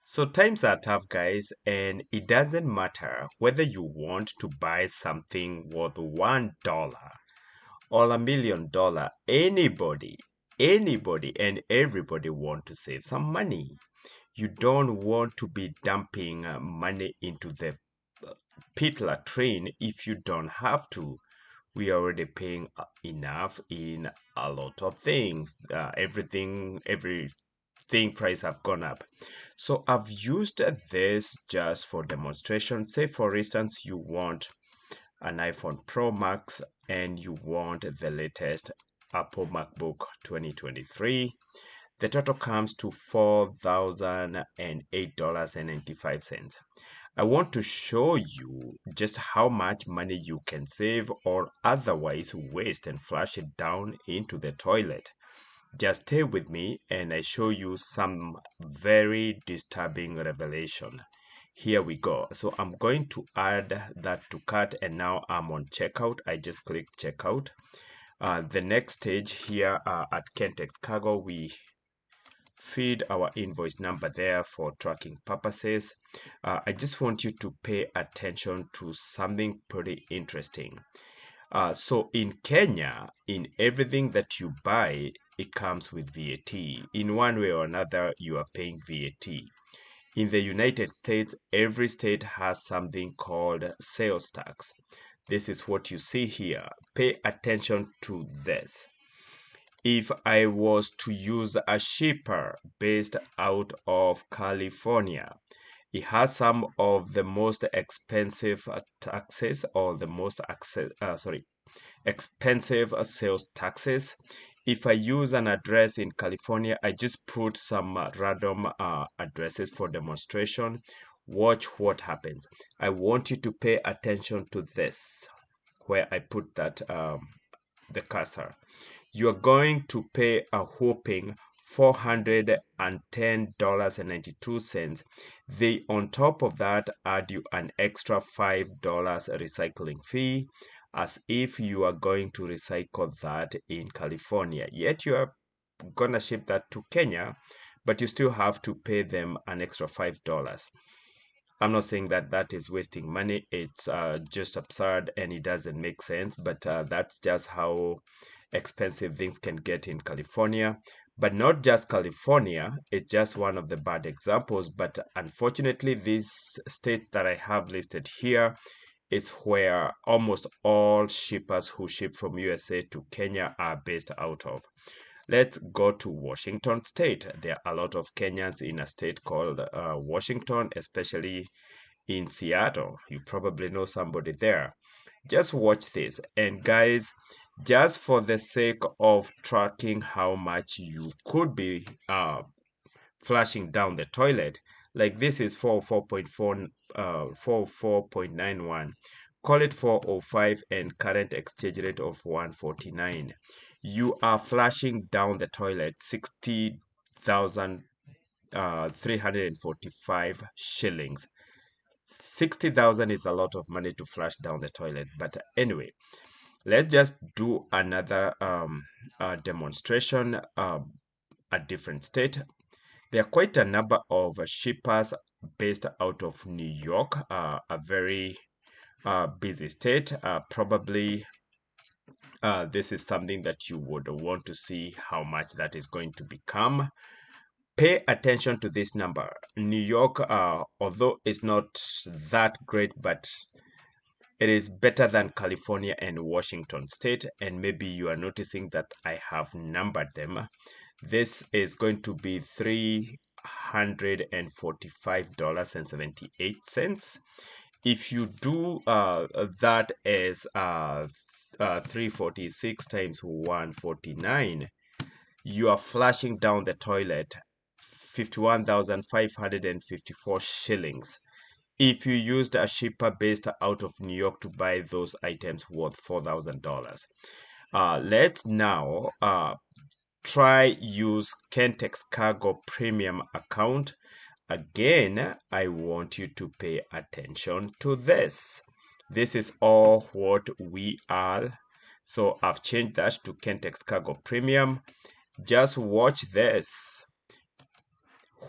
So times are tough, guys, and it doesn't matter whether you want to buy something worth $1 or $1 million. Anybody and everybody want to save some money. You don't want to be dumping money into the pit latrine if you don't have to. We are already paying enough in a lot of things. Everything price have gone up. So I've used this just for demonstration. Say for instance, you want an iPhone Pro Max and you want the latest Apple MacBook 2023. The total comes to $4,008.95. I want to show you just how much money you can save or otherwise waste and flush it down into the toilet. Just stay with me and I show you some very disturbing revelation. Here we go. So I'm going to add that to cart and now I'm on checkout. I just click checkout. The next stage here at Kentex Cargo, we feed our invoice number there for tracking purposes. I just want you to pay attention to something pretty interesting. So in Kenya, in everything that you buy, it comes with VAT. In one way or another, you are paying VAT. In the United States, every state has something called sales tax. This is what you see here. Pay attention to this. If I was to use a shipper based out of California, it has some of the most expensive taxes or the most expensive sales taxes. If I use an address in California, I just put some random addresses for demonstration. Watch what happens. I want you to pay attention to this, where I put that the cursor. You are going to pay a whopping $410.92. They, on top of that, add you an extra $5 recycling fee, as if you are going to recycle that in California. Yet you are gonna ship that to Kenya, but you still have to pay them an extra $5. I'm not saying that that is wasting money. It's just absurd and it doesn't make sense, but that's just how expensive things can get in California. But not just California, it's just one of the bad examples. But unfortunately, these states that I have listed here is where almost all shippers who ship from USA to Kenya are based out of. Let's go to Washington State. There are a lot of Kenyans in a state called Washington, especially in Seattle. You probably know somebody there. Just watch this. And guys, just for the sake of tracking how much you could be flushing down the toilet, like this is 44.91. Call it 405 and current exchange rate of 149. You are flushing down the toilet 60,345 shillings. 60,000 is a lot of money to flush down the toilet. But anyway, let's just do another demonstration, a different state. There are quite a number of shippers based out of New York, a very busy state. Probably this is something that you would want to see how much that is going to become. Pay attention to this number. New York, although it's not that great, but it is better than California and Washington State. And maybe you are noticing that I have numbered them. This is going to be $345.78. If you do that as 346 times 149, you are flushing down the toilet 51,554 shillings. If you used a shipper based out of New York to buy those items worth $4,000. Let's now try use Kentex Cargo Premium account. Again, I want you to pay attention to this. This is all what we are. So I've changed that to Kentex Cargo Premium. Just watch this.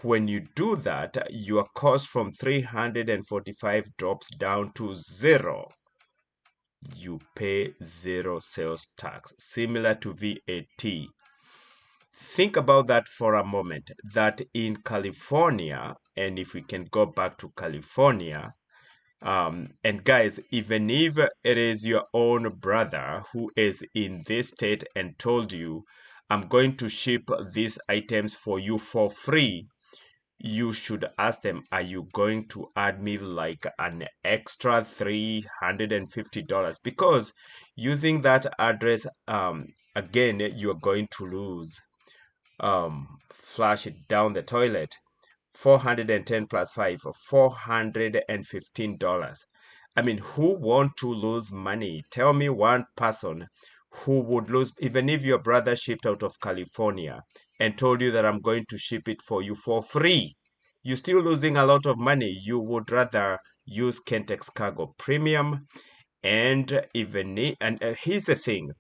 When you do that, your cost from 345 drops down to zero. You pay zero sales tax, similar to VAT. Think about that for a moment, that in California, and if we can go back to California, and guys, even if it is your own brother who is in this state and told you, I'm going to ship these items for you for free, you should ask them, are you going to add me like an extra $350? Because using that address, again, you're going to lose. Flush it down the toilet. 410 plus 5, $415. I mean, who want to lose money? Tell me one person who would lose, even if your brother shipped out of California and told you that I'm going to ship it for you for free. You're still losing a lot of money. You would rather use Kentex Cargo Premium. And here's the thing,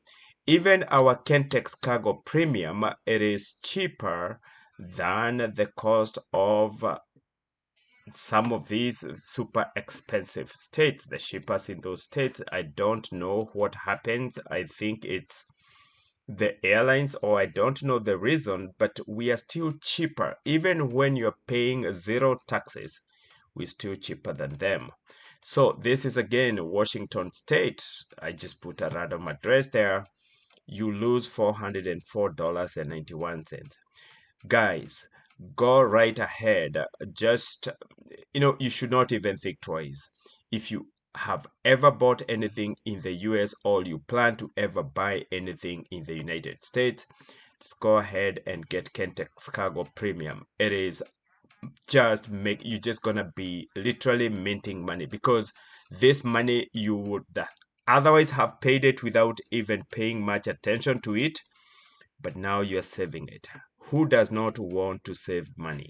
even our Kentex Cargo Premium, it is cheaper than the cost of some of these super expensive states. The shippers in those states, I don't know what happens. I think it's the airlines, or I don't know the reason, but we are still cheaper. Even when you're paying zero taxes, we're still cheaper than them. So this is again Washington State. I just put a random address there. You lose $404.91. Guys, go right ahead. Just, you should not even think twice. If you have ever bought anything in the US or you plan to ever buy anything in the United States, just go ahead and get Kentex Cargo Premium. It is you're just gonna be literally minting money, because this money you would otherwise have paid it without even paying much attention to it, but now you're saving it. Who does not want to save money?